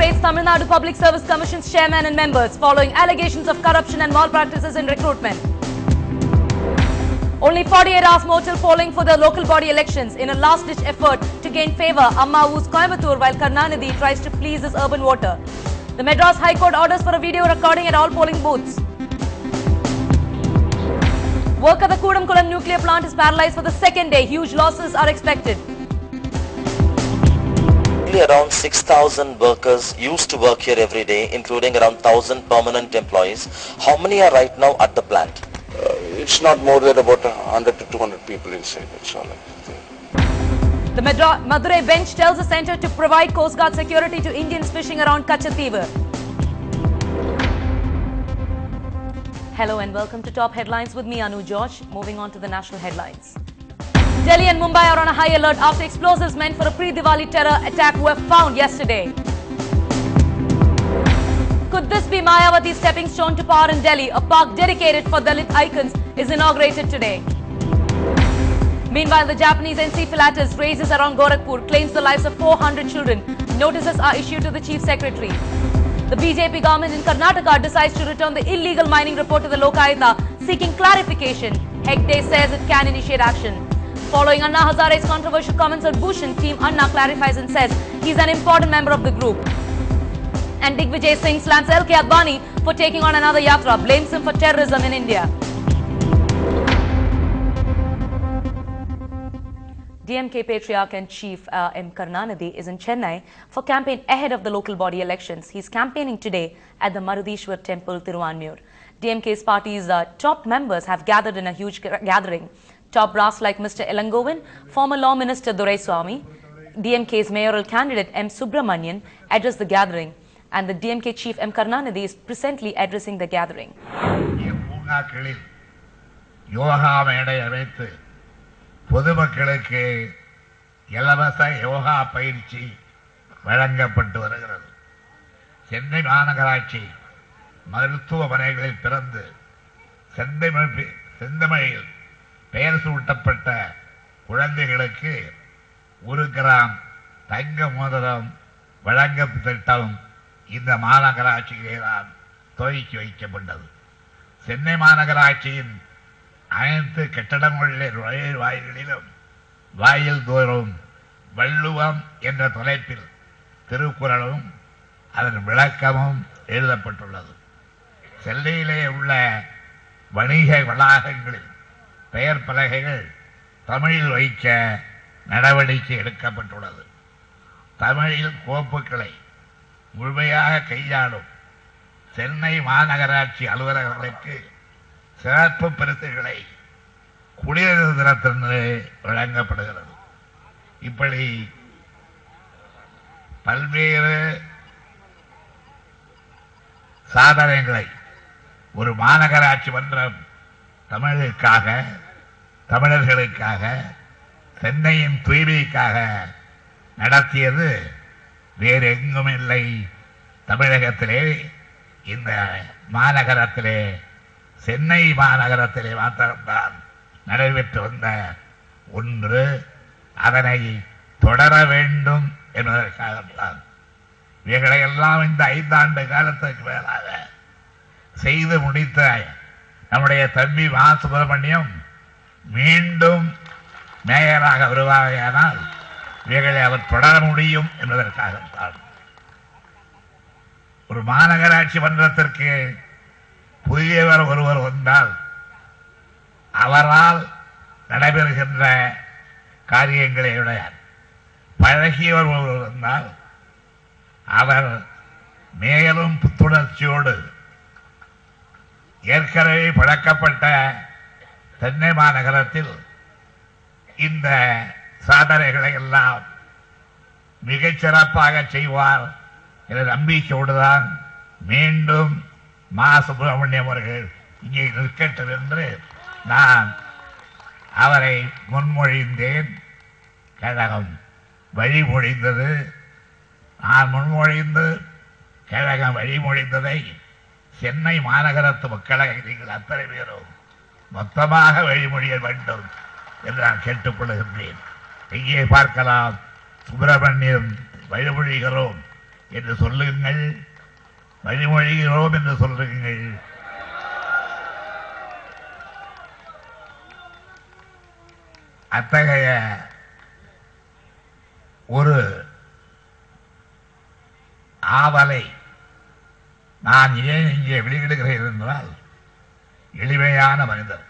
exonerates Tamil Nadu Public Service Commission's chairman and members following allegations of corruption and malpractices in recruitment. Only 48 hours more till polling for the local body elections in a last-ditch effort to gain favour. Amma woos Coimbatore while Karunanidhi tries to please his urban voter. The Madras High Court orders for a video recording at all polling booths. Work at the Kudamkulam nuclear plant is paralysed for the second day. Huge losses are expected. Around 6,000 workers used to work here every day, including around 1,000 permanent employees. How many are right now at the plant? It's not more than about 100 to 200 people inside. That's all. The Madurai bench tells the centre to provide Coast Guard security to Indians fishing around Kachativar. Hello and welcome to Top Headlines with me, Anu George. Moving on to the national headlines. Delhi and Mumbai are on a high alert after explosives meant for a pre-Diwali terror attack were found yesterday. Could this be Mayawati's stepping stone to power in Delhi? A park dedicated for Dalit icons is inaugurated today. Meanwhile, the Japanese encephalitis raises around Gorakhpur claims the lives of 400 children. Notices are issued to the Chief Secretary. The BJP government in Karnataka decides to return the illegal mining report to the Lokayuta, seeking clarification. Hegde says it can initiate action. Following Anna Hazare's controversial comments on Bhushan, Team Anna clarifies and says he's an important member of the group. And Digvijay Singh slams LK Advani for taking on another yatra, blames him for terrorism in India. DMK Patriarch and Chief M. Karunanidhi is in Chennai for campaign ahead of the local body elections. He's campaigning today at the Marudishwar Temple, Tiruvanmiyur. DMK's party's top members have gathered in a huge gathering. Top brass like Mr. Elangovan, former Law Minister Doraiswamy, DMK's mayoral candidate M. Subramanian addressed the gathering, and the DMK Chief M. Karunanidhi is presently addressing the gathering. பொதுமக்களுக்கு இலவச யோகா பயிற்சி வழங்கப்பட்டு வருகிறது. சென்னை மாநகராட்சி மருத்துவமனைகளில் பிறந்து செந்தமிழில் பெயர் சூட்டப்பட்ட குழந்தைகளுக்கு 1 கிராம் தங்க மோதிரம் வழங்கும் திட்டம் இந்த மாநகராட்சியிலே தான் துவக்கி வைக்கப்பட்டது. சென்னை மாநகராட்சியின் அனைத்து கட்டடங்களின் வாயில்களிலும் வாயில் தோறும் வள்ளுவம் என்ற தலைப்பில் திருக்குறளும் அதன் விளக்கமும் எழுதப்பட்டுள்ளது. சென்னையிலே உள்ள வணிக வளாகங்களில் பெயர் பலகைகள் தமிழில் வைக்க நடவடிக்கை எடுக்கப்பட்டுள்ளது. தமிழில் கோப்புகளை முழுமையாக கையாளும் சென்னை மாநகராட்சி அலுவலர்களுக்கு சிறப்பு பரிசுகளை குடியரசு தினத்தன்று வழங்கப்படுகிறது. இப்படி பல்வேறு சாதனைகளை ஒரு மாநகராட்சி மன்றம் தமிழர்களுக்காக சென்னையின் தூய்மைக்காக நடத்தியது வேறு எங்கும் இல்லை. தமிழகத்திலே இந்த மாநகரத்திலே சென்னை மாநகரத்திலே மாத்திரம்தான் நடைபெற்று வந்த ஒன்று. அதனை தொடர வேண்டும் என்பதற்காகத்தான் இவைகளையெல்லாம் இந்த 5 ஆண்டு காலத்துக்கு மேலாக செய்து முடித்த நம்முடைய தம்பி மா சுப்பிரமணியம் மீண்டும் மேயராக வருவாரையானால் இவைகளை அவர் தொடர முடியும் என்பதற்காகத்தான். ஒரு மாநகராட்சி மன்றத்திற்கு புதியவர் ஒருவர் வந்தால் அவரால் நடைபெறுகின்ற காரியங்களை விட பழகியவர் ஒருவர் வந்தால் அவர் மேலும் புத்துணர்ச்சியோடு ஏற்கனவே பழக்கப்பட்ட சென்னை மாநகரத்தில் இந்த சாதனைகளை எல்லாம் மிகச் சிறப்பாக செய்வார் என்ற நம்பிக்கையோடுதான் மீண்டும் மா சுப்பிரமணியம் அவர்கள் இங்கே நிற்கட்டும் என்று நான் அவரை முன்மொழிந்தேன். கழகம் வழிமொழிந்தது. நான் முன்மொழிந்து கழகம் வழிமொழிந்ததை சென்னை மாநகரத்து மக்களை நீங்கள் அத்தனை பேரும் மொத்தமாக வழிமொழிய வேண்டும் என்று நான் கேட்டுக்கொள்கின்றேன். இங்கே பார்க்கலாம், சுப்பிரமணியம் வழிமொழிகிறோம் என்று சொல்லுங்கள், வழிமொழிகிறோம் என்று சொல்லுங்கள். அத்தகைய ஒரு ஆவலை நான் ஏன் இங்கே வெளியிடுகிறேன் என்றால், எளிமையான மனிதர்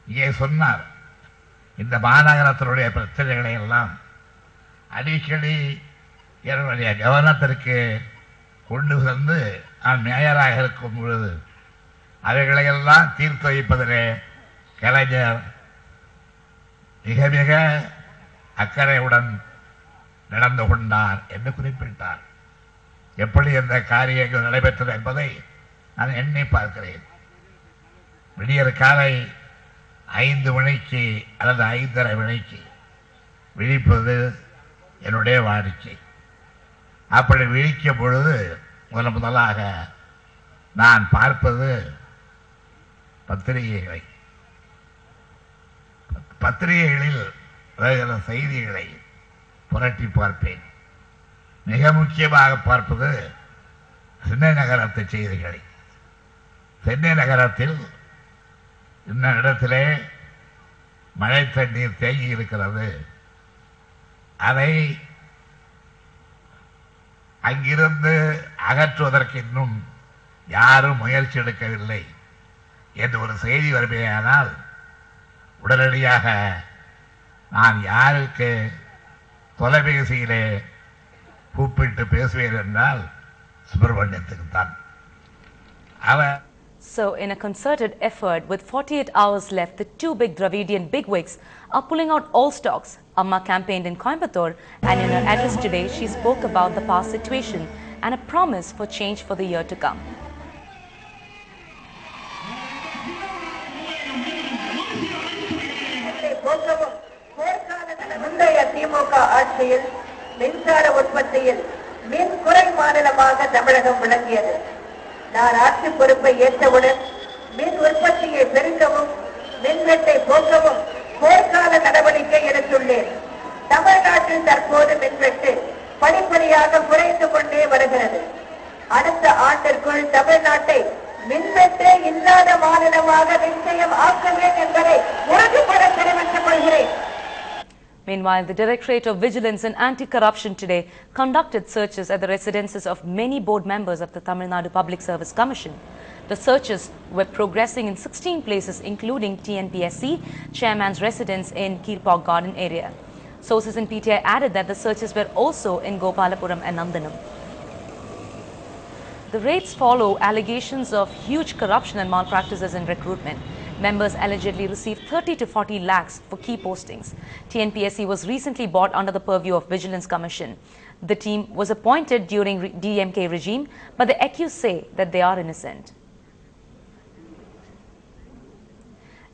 இங்கே சொன்னார், இந்த மாநகரத்தினுடைய பிரச்சனைகளை எல்லாம் அடிக்கடி என்னுடைய கவனத்திற்கு கொண்டு வந்து நான் மேயராக இருக்கும் பொழுது அவைகளையெல்லாம் தீர்த்து வைப்பதிலே கலைஞர் மிக மிக அக்கறையுடன் நடந்து கொண்டார் என்று குறிப்பிட்டார். எப்படி அந்த காரியங்கள் நடைபெற்றது என்பதை நான் எண்ணி பார்க்கிறேன். விடியற் காலை 5 மணிக்கு அல்லது 5:30 மணிக்கு விழிப்பது என்னுடைய வாடிக்கை. அப்படி விழிக்கும் பொழுது முதலாக நான் பார்ப்பது பத்திரிகைகளை. பத்திரிகைகளில் வருகிற செய்திகளை புரட்டி பார்ப்பேன். மிக முக்கியமாக பார்ப்பது சென்னை நகரத்து செய்திகளை. சென்னை நகரத்தில் இந்த இடத்திலே மழை தண்ணீர் தேங்கி இருக்கிறது, அதை அங்கிருந்து அகற்றுவதற்கு இன்னும் யாரும் முயற்சி எடுக்கவில்லை என்று ஒரு செய்தி வருமையானால் உடனடியாக நான் யாருக்கு தொலைபேசியிலே கூப்பிட்டு பேசுவேன் என்றால் சுப்பிரமணியத்துக்கு தான். அவர் So, in a concerted effort with 48 hours left, the two big Dravidian bigwigs are pulling out all stocks. Amma campaigned in Coimbatore, and in her address today, she spoke about the past situation and a promise for change for the year to come. திமுக ஆட்சியில் மின்சார உற்பத்தியில் மின் குறை மாநிலமாக தமிழகம் விளங்கியது. நான் ஆட்சி பொறுப்பை ஏற்றவுடன் மின் உற்பத்தியை பெருக்கவும் மின்வெட்டை போக்கவும் போர்க்கால நடவடிக்கை எடுத்துள்ளேன். தமிழ்நாட்டில் தற்போது மின்வெட்டு படிப்படியாக குறைந்து கொண்டே வருகிறது. அடுத்த ஆண்டிற்குள் தமிழ்நாட்டை மின்வெட்டே இல்லாத மாநிலமாக நிச்சயம் ஆக்குவேன் என்பதை உறுதிபட தெரிவித்துக் கொள்கிறேன். Meanwhile, the Directorate of Vigilance and Anti-Corruption today conducted searches at the residences of many board members of the Tamil Nadu Public Service Commission. The searches were progressing in 16 places, including TNPSC chairman's residence in Kirpog Garden area. Sources in PTI added that the searches were also in Gopalapuram and Nandanam. The raids follow allegations of huge corruption and malpractices in recruitment. Members allegedly received 30 to 40 lakhs for key postings. TNPSC was recently brought under the purview of Vigilance Commission. The team was appointed during DMK regime, but the accused say that they are innocent.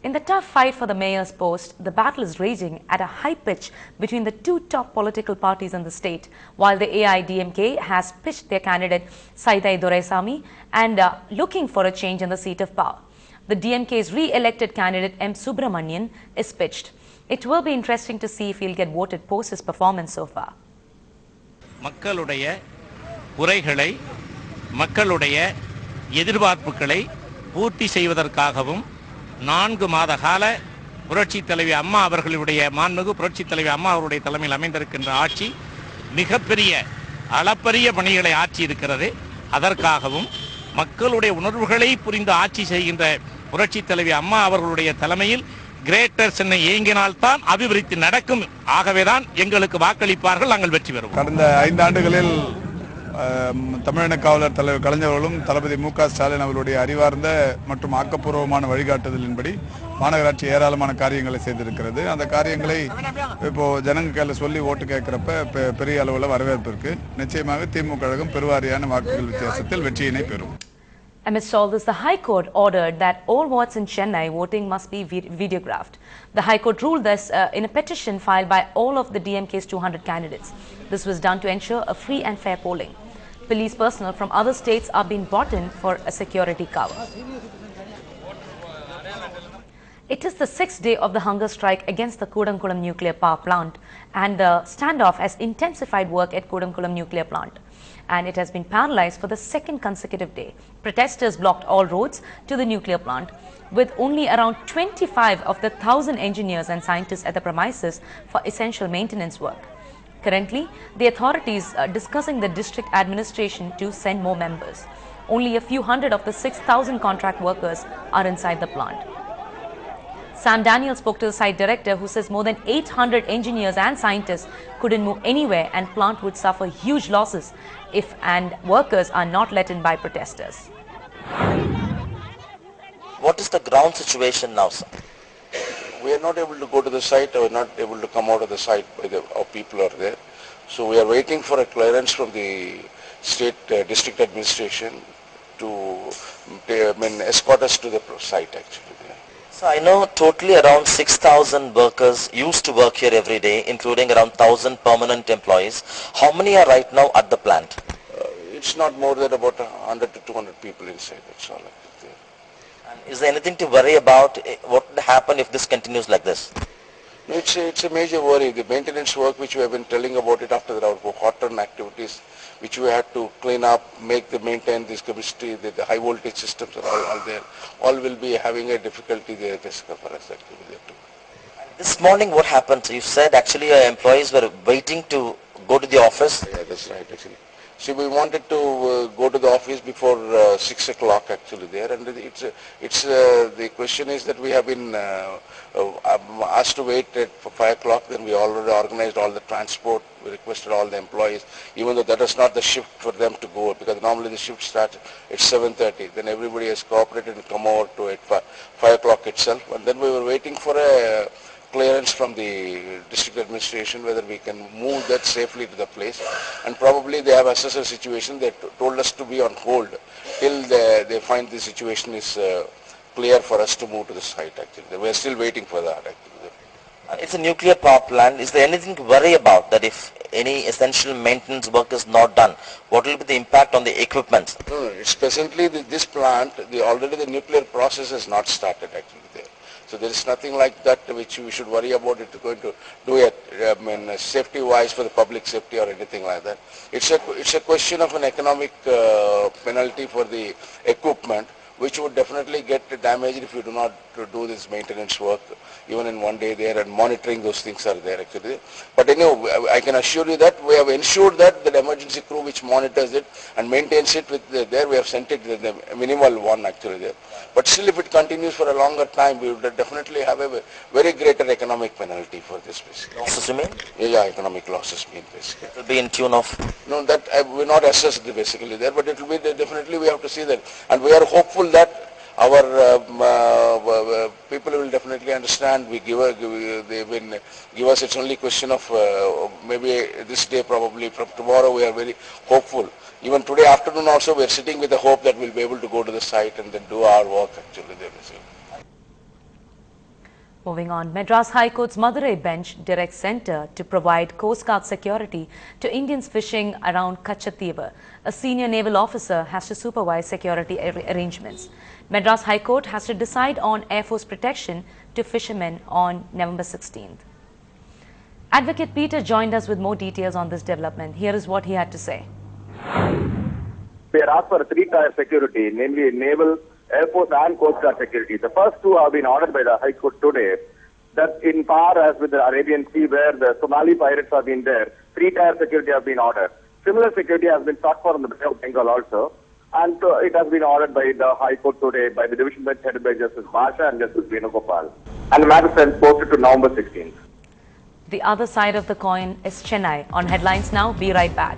In the tough fight for the mayor's post, the battle is raging at a high pitch between the two top political parties in the state, while the AIDMK has pitched their candidate Saithai Doraisamy and looking for a change in the seat of power. The DMK's re-elected candidate M. Subramanian is pitched. It will be interesting to see if he'll get voted post his performance so far. மக்களுடைய குறைகளை, மக்களுடைய எதிர்பார்ப்புகளை பூர்த்தி செய்வதற்காகவும் 4 மாத கால புரட்சித் தலைவி அம்மா அவர்களுடைய மாண்புமிகு புரட்சித் தலைவி அம்மா அவருடைய தலைமையில் அமைந்திருக்கின்ற ஆட்சி மிகப்பெரிய அளப்பரிய பணிகளை ஆற்றி இருக்கிறது. அதற்காகவும் மக்களுடைய உணர்வுகளை புரிந்து ஆட்சி செய்கின்ற புரட்சித் தலைவி அம்மா அவர்களுடைய தலைமையில் கிரேட்டர் சென்னை இயங்கினால்தான் அபிவிருத்தி நடக்கும். ஆகவேதான் எங்களுக்கு வாக்களிப்பார்கள், நாங்கள் வெற்றி பெறுவோம். கடந்த 5 ஆண்டுகளில் தமிழக காவலர் தலைவர் கலைஞர்களும் தளபதி மு.க. ஸ்டாலின் அவர்களுடைய அறிவார்ந்த மற்றும் ஆக்கப்பூர்வமான வழிகாட்டுதலின்படி மாநகராட்சி ஏராளமான காரியங்களை செய்திருக்கிறது. அந்த காரியங்களை இப்போ ஜனங்க கையில் சொல்லி ஓட்டு கேட்கிறப்ப பெரிய அளவில் வரவேற்பு இருக்கு. நிச்சயமாக திமுக கழகம் பெருவாரியான வாக்குகள் வித்தியாசத்தில் வெற்றியினை பெறும். Amidst all this, the High Court ordered that all wards in Chennai voting must be videographed. The High Court ruled this in a petition filed by all of the DMK's 200 candidates. This was done to ensure a free and fair polling. Police personnel from other states are being brought in for a security cover. It is the 6th day of the hunger strike against the Kudankulam nuclear power plant, and the standoff has intensified work at Kudankulam nuclear plant, and it has been paralyzed for the second consecutive day. Protesters blocked all roads to the nuclear plant, with only around 25 of the 1,000 engineers and scientists at the premises for essential maintenance work. Currently, the authorities are discussing the district administration to send more members. Only a few hundred of the 6,000 contract workers are inside the plant. Sam Daniel spoke to the site director, who says more than 800 engineers and scientists couldn't move anywhere, and plant would suffer huge losses if workers are not let in by protesters. What is the ground situation now, sir? We are not able to go to the site, or not able to come out of the site by our people are there. So we are waiting for a clearance from the state district administration to escort us to the site actually. So I know totally around 6,000 workers used to work here every day, including around 1,000 permanent employees. How many are right now at the plant? It's not more than about 100 to 200 people inside, that's all. And is there anything to worry about? What will happen if this continues like this? No, it's a major worry. The maintenance work which we have been telling about it after our hot run activities, which we had to clean up, maintain this chemistry, the high voltage systems are all there. All will be having a difficulty there for us actually. This morning what happened? You said actually your employees were waiting to go to the office. Yeah, that's right actually. See, we wanted to go to the office before 6 o'clock actually there, and the question is that we have been asked to wait for 5 o'clock. Then we already organized all the transport. We requested all the employees, even though that is not the shift for them to go, because normally the shift starts at 7:30. Then everybody has cooperated and come over to at 5 o'clock itself, and then we were waiting for a clearance from the district administration whether we can move that safely to the place, and probably they have assessed the situation. They told us to be on hold till they find the situation is clear for us to move to the site actually. We are still waiting for that actually. It's a nuclear power plant. Is there anything to worry about, that if any essential maintenance work is not done, what will be the impact on the equipment? No, it's presently this plant, already the nuclear process has not started actually there. So there is nothing like that which we should worry about it going to do it, safety-wise, for the public safety or anything like that. It's a question of an economic penalty for the equipment, which would definitely get damaged if you do not do this maintenance work even in one day there, and monitoring those things are there actually. But anyway, I can assure you that we have ensured that the emergency crew which monitors it and maintains it there, we have sent it the minimal one actually there. But still, if it continues for a longer time, we would definitely have a very greater economic penalty for this basically. Losses you mean? Yeah, economic losses mean basically. It will be in tune of? No, that we're not assessed basically there, but it will be definitely, we have to see that, and we are hopeful that our people will definitely understand. They will give us. It's only a question of maybe this day, probably from tomorrow. We are very hopeful. Even today afternoon also, we are sitting with the hope that we'll be able to go to the site and then do our work actually there. Moving on, Madras High Court's Madurai bench directs Centre to provide Coast Guard security to Indians fishing around Kachativa. A senior naval officer has to supervise security arrangements. Madras High Court has to decide on Air Force protection to fishermen on November 16th. Advocate Peter joined us with more details on this development. Here is what he had to say. We are asked for a three-tier security, namely naval, Air Force and Coast Guard security. The first two have been ordered by the High Court today. That in par as with the Arabian Sea, where the Somali pirates have been there, three-tier security have been ordered. Similar security has been sought for in the Bay of Bengal also, and it has been ordered by the High Court today by the division bench headed by Justice Basha and Justice Venugopal. And the matter is posted to November 16th. The other side of the coin is Chennai. On Headlines Now, be right back.